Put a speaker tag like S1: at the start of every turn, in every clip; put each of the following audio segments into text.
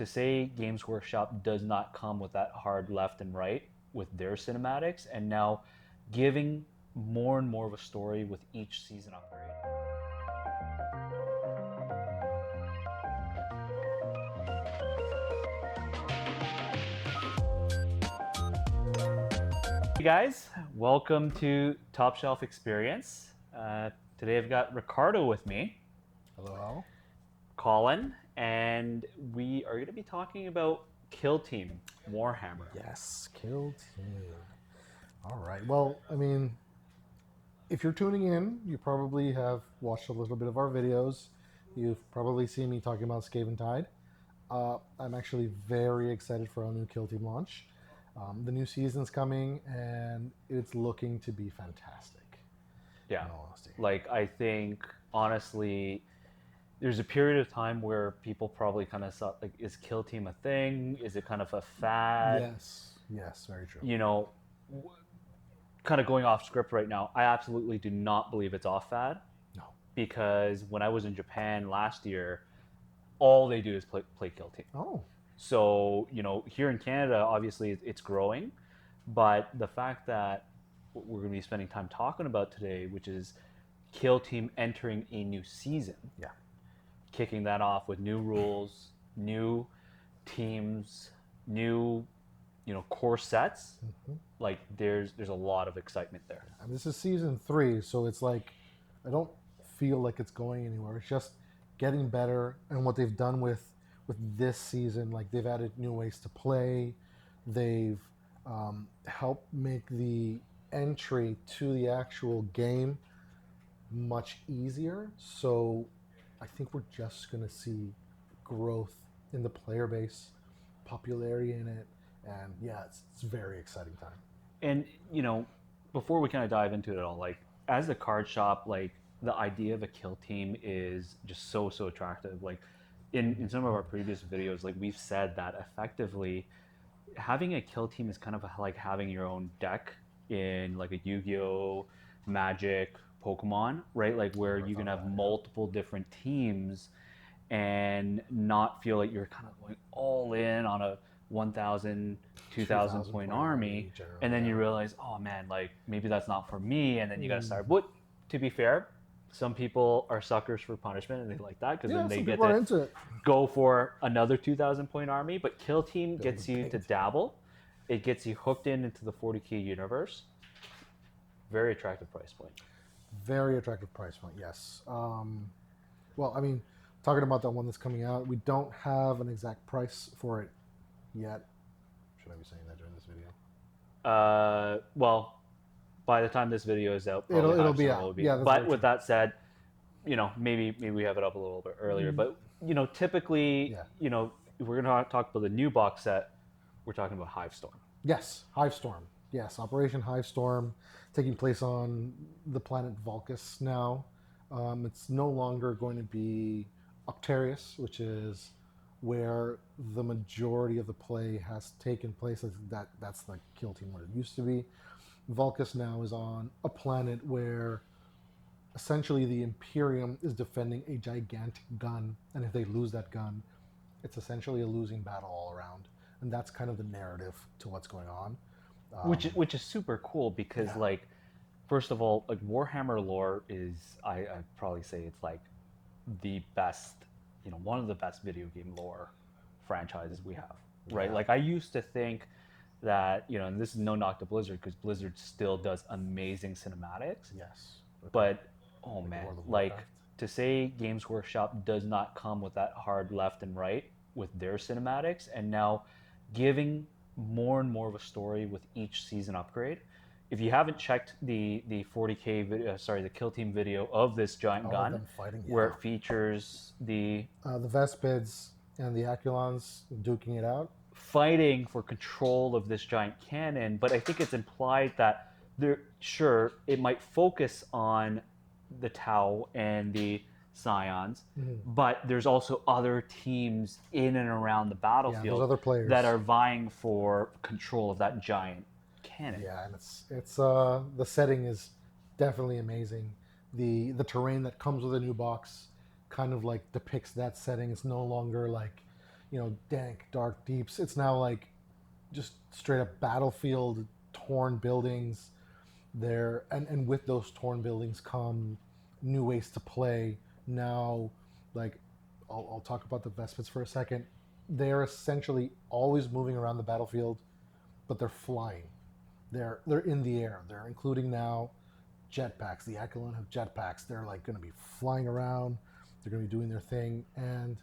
S1: to say Games Workshop does not come with that hard left and right with their cinematics, and now giving more and more of a story with each season upgrade. Hey guys, welcome to Top Shelf Experience. Today I've got Ricardo with me.
S2: Hello.
S1: Colin, and we are going to be talking about Kill Team Warhammer.
S2: Yes, Kill Team. All right. Well, I mean, if you're tuning in, you probably have watched a little bit of our videos. You've probably seen me talking about Skaven Tide. I'm actually very excited for our new Kill Team launch. The new season's coming, and it's looking to be fantastic.
S1: Yeah.
S2: In all honesty.
S1: Like, I think, honestly, there's a period of time where people probably kind of thought, like, is Kill Team a thing? Is it kind of a fad?
S2: Yes, very true.
S1: You know, kind of going off script right now, I absolutely do not believe it's off fad.
S2: No.
S1: Because when I was in Japan last year, all they do is play Kill Team.
S2: Oh.
S1: So, here in Canada, obviously it's growing, but the fact that what we're going to be spending time talking about today, which is Kill Team entering a new season.
S2: Yeah.
S1: Kicking that off with new rules, new teams, new, core sets.
S2: Mm-hmm.
S1: Like there's a lot of excitement there.
S2: And this is season 3, so it's like I don't feel like it's going anywhere. It's just getting better, and what they've done with this season, like they've added new ways to play. They've helped make the entry to the actual game much easier. So I think we're just going to see growth in the player base, popularity in it, and yeah, it's a very exciting time.
S1: And, before we kind of dive into it all, like, as a card shop, like, the idea of a kill team is just so attractive. Like, in some of our previous videos, like, we've said that effectively having a kill team is kind of like having your own deck in, like, a Yu-Gi-Oh, Magic, Pokemon, right? Like, where you can have multiple different teams and not feel like you're kind of going all in on a 1,000, 2,000 point army, and then you realize, oh man, like maybe that's not for me, and then you got to start. But to be fair, some people are suckers for punishment, and they like that because then they get to go for another 2,000 point army. But Kill Team gets you to dabble. It gets you hooked into the 40K universe. Very attractive price point.
S2: Very attractive price point, yes. Well, I mean, talking about that one that's coming out, we don't have an exact price for it yet. Should I be saying that during this video?
S1: Well, by the time this video is out,
S2: it'll be out. Yeah,
S1: but with that said, maybe we have it up a little bit earlier. But typically, if we're going to talk about the new box set, we're talking about Hive Storm.
S2: Yes, Hive Storm. Yes, Operation Hivestorm, taking place on the planet Vulcus now. It's no longer going to be Octarius, which is where the majority of the play has taken place. That's the Kill Team what it used to be. Vulcus now is on a planet where essentially the Imperium is defending a gigantic gun, and if they lose that gun, it's essentially a losing battle all around. And that's kind of the narrative to what's going on.
S1: Which is super cool because, like, first of all, like Warhammer lore is, I'd probably say it's like the best, one of the best video game lore franchises we have, right? Like, I used to think that, and this is no knock to Blizzard because Blizzard still does amazing cinematics.
S2: Yes.
S1: But, oh man, like, to say Games Workshop does not come with that hard left and right with their cinematics, and now giving more and more of a story with each season upgrade. If you haven't checked the 40K video, the Kill Team video of this giant gun, where it features the
S2: Vespids and the Aquilons duking it out,
S1: fighting for control of this giant cannon. But I think it's implied that it might focus on the Tau and the Scions, but there's also other teams in and around the battlefield
S2: other players
S1: that are vying for control of that giant cannon.
S2: Yeah, and it's the setting is definitely amazing. The terrain that comes with a new box kind of like depicts that setting. It's no longer like dank, dark deeps. It's now like just straight up battlefield, torn buildings. There and with those torn buildings come new ways to play. Now, like I'll talk about the Vespids for a second. They're essentially always moving around the battlefield, but they're flying. They're in the air. They're including now jetpacks. The Aquilon have jetpacks. They're like going to be flying around. They're going to be doing their thing, and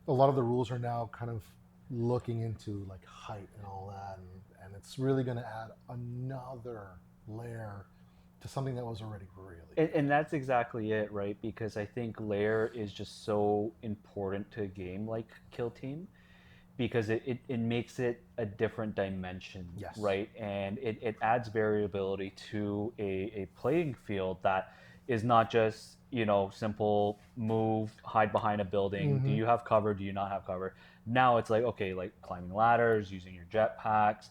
S2: a lot of the rules are now kind of looking into like height and all that, and it's really going to add another layer to something that was already really
S1: and that's exactly it, right? Because I think layer is just so important to a game like Kill Team, because it makes it a different dimension,
S2: Yes.
S1: right? And it adds variability to a playing field that is not just, simple move, hide behind a building. Do you have cover? Do you not have cover? Now it's like, okay, like climbing ladders, using your jetpacks,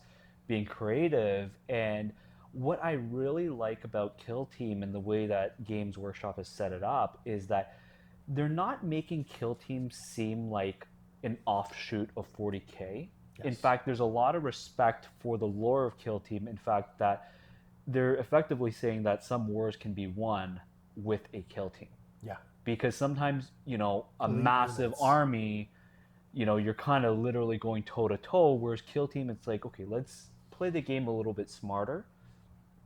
S1: being creative. And what I really like about Kill Team and the way that Games Workshop has set it up is that they're not making Kill Team seem like an offshoot of 40K.
S2: Yes.
S1: In fact, there's a lot of respect for the lore of Kill Team. In fact, that they're effectively saying that some wars can be won with a Kill Team.
S2: Yeah.
S1: Because sometimes, a
S2: Elite
S1: massive
S2: units.
S1: army, you're kind of literally going toe to toe, whereas Kill Team, it's like, okay, let's play the game a little bit smarter,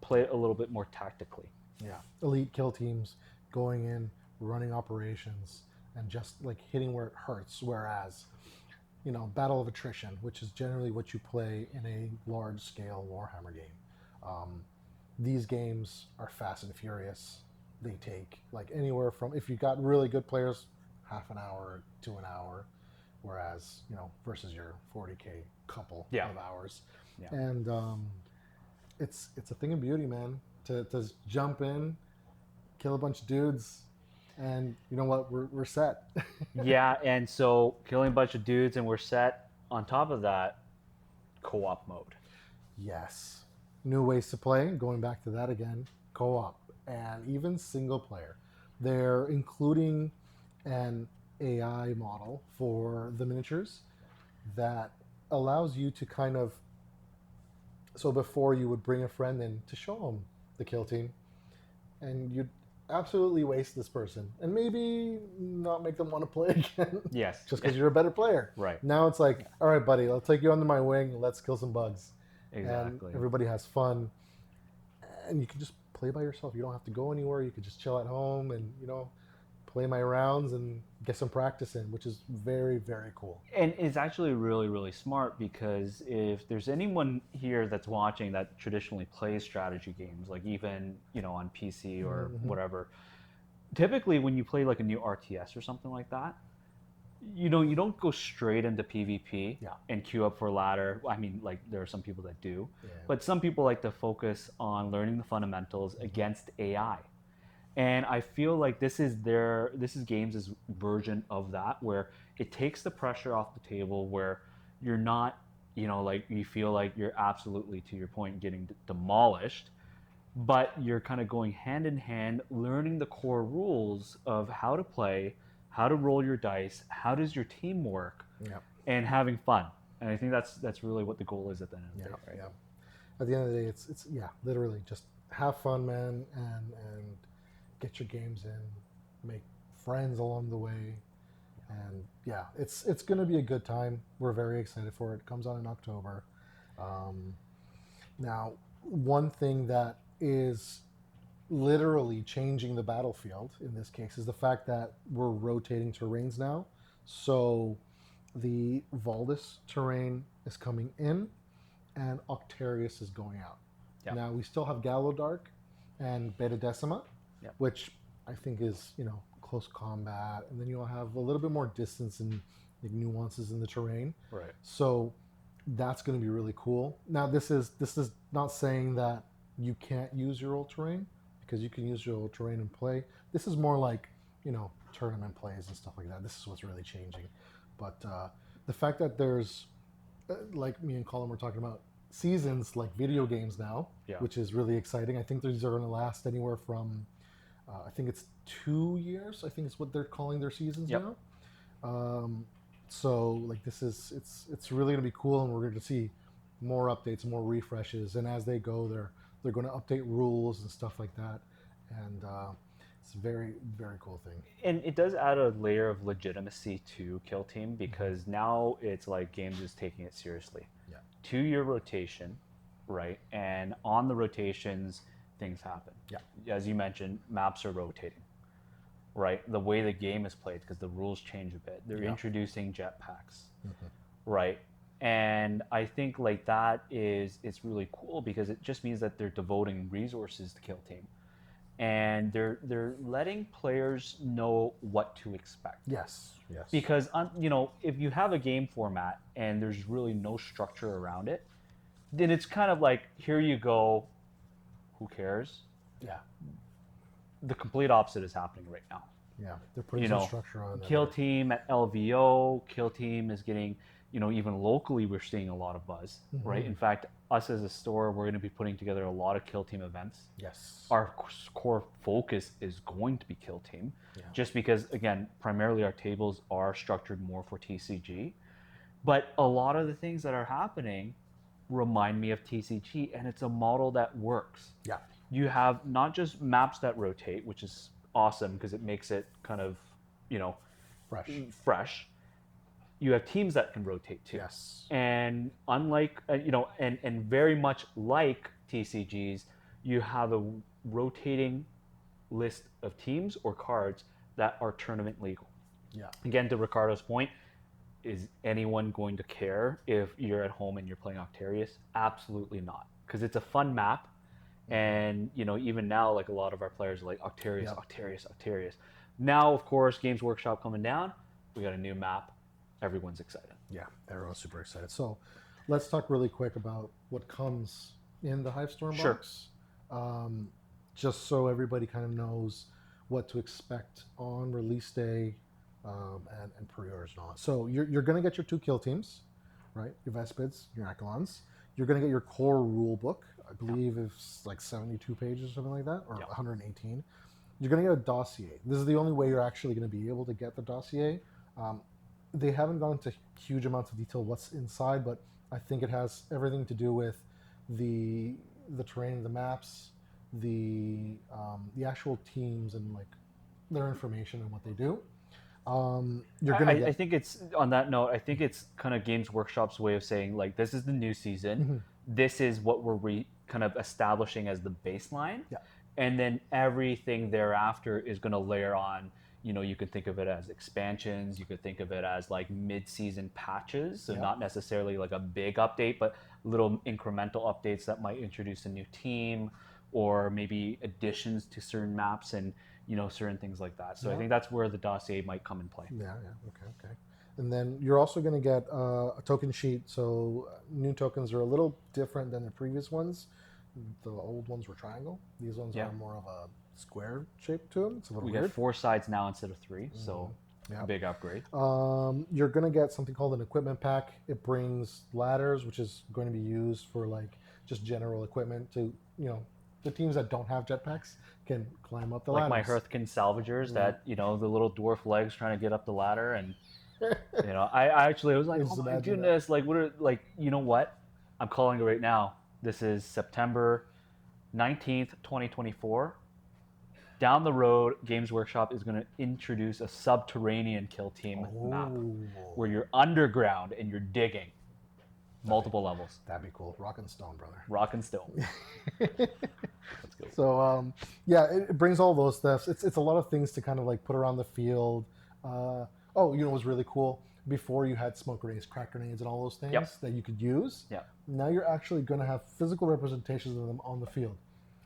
S1: play it a little bit more tactically.
S2: Yeah. Elite kill teams going in, running operations, and just like hitting where it hurts. Whereas, battle of attrition, which is generally what you play in a large scale Warhammer game. These games are fast and furious. They take like anywhere from, if you got really good players, half an hour to an hour, whereas, versus your 40K couple of hours.
S1: Yeah.
S2: And it's a thing of beauty, man, to jump in, kill a bunch of dudes, and you know what, we're set.
S1: Yeah, and so killing a bunch of dudes and we're set. On top of that, co-op mode.
S2: Yes. New ways to play, going back to that again, co-op, and even single player. They're including an AI model for the miniatures that allows you to kind of, so before you would bring a friend in to show them the kill team, and you'd absolutely waste this person and maybe not make them want to play again.
S1: Yes.
S2: Just because you're a better player.
S1: Right.
S2: Now it's like, all right, buddy, I'll take you under my wing and let's kill some bugs.
S1: Exactly.
S2: And everybody has fun. And you can just play by yourself. You don't have to go anywhere. You can just chill at home and, play my rounds and get some practice in, which is very, very cool.
S1: And it's actually really, really smart, because if there's anyone here that's watching that traditionally plays strategy games, like even, on PC or whatever, typically when you play like a new RTS or something like that, you don't go straight into PvP and queue up for ladder. I mean, like there are some people that do, but some people like to focus on learning the fundamentals against AI. And I feel like this is Games' version of that, where it takes the pressure off the table, where you're not, like you feel like you're absolutely, to your point, getting demolished, but you're kind of going hand in hand, learning the core rules of how to play, how to roll your dice, how does your team work, and having fun. And I think that's really what the goal is at the end of the day, right?
S2: Yeah. At the end of the day, it's literally just have fun, man, and get your games in, make friends along the way, and it's going to be a good time. We're very excited for it. It comes out in October. Now, one thing that is literally changing the battlefield in this case is the fact that we're rotating terrains now. So the Valdis terrain is coming in, and Octarius is going out. Now we still have Gallowdark and Beta Decima, which I think is, close combat, and then you'll have a little bit more distance and nuances in the terrain.
S1: Right.
S2: So that's going to be really cool. Now this is not saying that you can't use your old terrain, because you can use your old terrain and play. This is more like, tournament plays and stuff like that. This is what's really changing. But the fact that there's, like me and Colin were talking about, seasons like video games now, which is really exciting. I think these are going to last anywhere from, I think it's 2 years. I think it's what they're calling their seasons now. So like it's really going to be cool, and we're going to see more updates, more refreshes, and as they go, they're going to update rules and stuff like that, and it's a very very cool thing.
S1: And it does add a layer of legitimacy to Kill Team because now it's like Games is taking it seriously.
S2: Yeah.
S1: 2-year rotation, right? And on the rotations, things happen.
S2: Yeah.
S1: As you mentioned, maps are rotating, right? The way the game is played, because the rules change a bit. They're introducing jetpacks, right? And I think like that it's really cool because it just means that they're devoting resources to Kill Team, and they're letting players know what to expect.
S2: Yes. Yes.
S1: Because you know, if you have a game format and there's really no structure around it, then it's kind of like, here you go, who cares?
S2: Yeah.
S1: The complete opposite is happening right now.
S2: Yeah. They're putting some structure on it.
S1: Kill Team at LVO, Kill Team is getting, you know, even locally we're seeing a lot of buzz, right? In fact, us as a store, we're going to be putting together a lot of Kill Team events.
S2: Yes.
S1: Our core focus is going to be Kill Team, just because, again, primarily our tables are structured more for TCG. But a lot of the things that are happening remind me of TCG, and it's a model that works.
S2: Yeah.
S1: You have not just maps that rotate, which is awesome because it makes it kind of, you know, fresh. You have teams that can rotate too.
S2: Yes.
S1: And unlike, you know, and very much like TCGs, you have a rotating list of teams or cards that are tournament legal.
S2: Yeah.
S1: Again, to Ricardo's point, is anyone going to care if you're at home and you're playing Octarius? Absolutely not, because it's a fun map. And, you know, even now, like a lot of our players are like Octarius, Octarius, Octarius. Now, of course, Games Workshop coming down, we got a new map. Everyone's excited.
S2: Yeah, everyone's super excited. So let's talk really quick about what comes in the Hive Storm box. Just so everybody kind of knows what to expect on release day and pre-orders and all that. So you're going to get your 2 kill teams, right? Your Vespids, your Aquilons. You're going to get your core rule book. I believe it's like 72 pages or something like that, or 118. You're going to get a dossier. This is the only way you're actually going to be able to get the dossier. They haven't gone into huge amounts of detail what's inside, but I think it has everything to do with the terrain, the maps, the actual teams, and like their information and what they do. You're gonna.
S1: I think it's on that note. I think it's kind of Games Workshop's way of saying like, this is the new season. This is what we're kind of establishing as the baseline, and then everything thereafter is going to layer on. You know, you could think of it as expansions. You could think of it as like mid-season patches. So not necessarily like a big update, but little incremental updates that might introduce a new team, or maybe additions to certain maps and, you know, certain things like that. So I think that's where the dossier might come in play.
S2: Yeah. Okay. And then you're also going to get a token sheet. So new tokens are a little different than the previous ones. The old ones were triangle. These ones are more of a square shape to them. It's a little weird.
S1: We got 4 sides now instead of 3, so big upgrade.
S2: You're going to get something called an equipment pack. It brings ladders, which is going to be used for like just general equipment to, you know, the teams that don't have jetpacks can climb up the ladders.
S1: Like my Hearthkin Salvagers that, you know, the little dwarf legs trying to get up the ladder, and you know, I actually was like, oh my goodness, like what are, like, you know what? I'm calling it right now. This is September 19th, 2024. Down the road, Games Workshop is going to introduce a subterranean kill team map where you're underground and you're digging multiple levels.
S2: That'd be cool. Rock and stone, brother.
S1: Rock and stone. Let's go.
S2: So, it brings all those stuff. It's a lot of things to kind of like put around the field. You know, it was really cool. Before you had smoke grenades, crack grenades, and all those things that you could use. Now you're actually going to have physical representations of them on the field.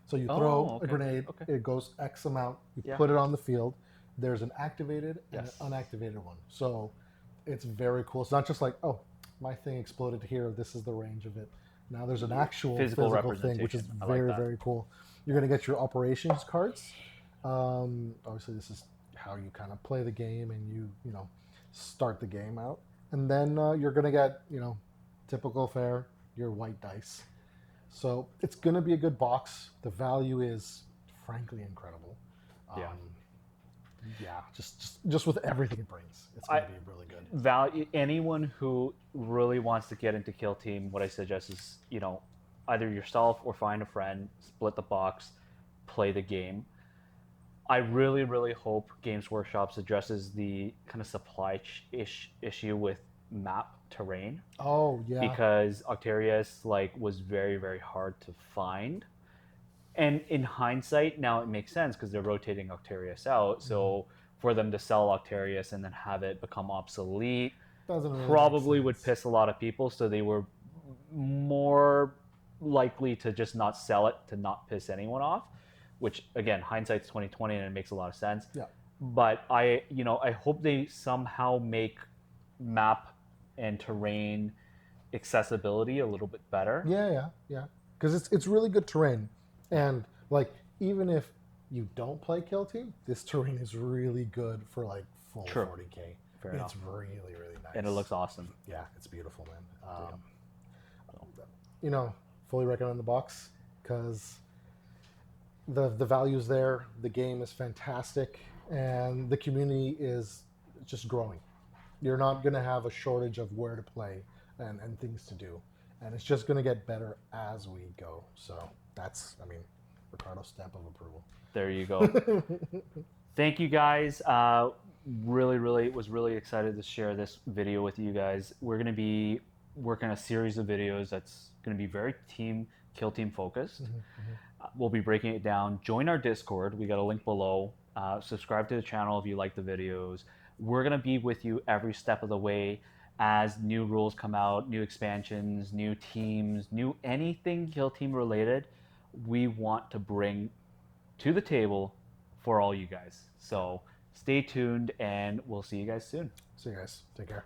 S2: So you throw a grenade, it goes X amount, you put it on the field. There's an activated and an unactivated one. So it's very cool. It's not just like, oh, my thing exploded here, this is the range of it. Now there's an actual physical thing, which is very, very cool. You're going to get your operations cards. Obviously, this is how you kind of play the game and you know, start the game out. And then you're going to get, you know, typical fare, your white dice. So it's going to be a good box. The value is frankly incredible. Yeah, just with everything it brings, it's going to be really good.
S1: Anyone who really wants to get into Kill Team, what I suggest is, either yourself or find a friend, split the box, play the game. I really, really hope Games Workshops addresses the kind of supply issue with map terrain,
S2: Oh yeah.
S1: because Octarius was very, very hard to find. And in hindsight, now it makes sense because they're rotating Octarius out. So for them to sell Octarius and then have it become obsolete
S2: Doesn't really
S1: probably
S2: make
S1: would
S2: sense.
S1: piss a lot of people. So they were more likely to just not sell it to not piss anyone off. Which again, hindsight's 2020, and it makes a lot of sense.
S2: Yeah.
S1: But I hope they somehow make map and terrain accessibility a little bit better.
S2: Yeah. Because it's really good terrain, and like even if you don't play Kill Team, this terrain is really good for like full
S1: True.
S2: 40K.
S1: Fair
S2: It's
S1: enough.
S2: really really nice,
S1: And it looks awesome.
S2: Yeah, it's beautiful, man. Fully recommend the box because the value's there. The game is fantastic, and the community is just growing. You're not going to have a shortage of where to play and things to do, and it's just going to get better as we go. So that's, Ricardo's stamp of approval.
S1: There you go. Thank you guys. Was really excited to share this video with you guys. We're going to be working on a series of videos that's going to be very Kill Team focused. We'll be breaking it down. Join our Discord. We got a link below. Subscribe to the channel if you like the videos. We're going to be with you every step of the way as new rules come out, new expansions, new teams, new anything Kill Team related. We want to bring to the table for all you guys. So stay tuned, and we'll see you guys soon.
S2: See you guys. Take care.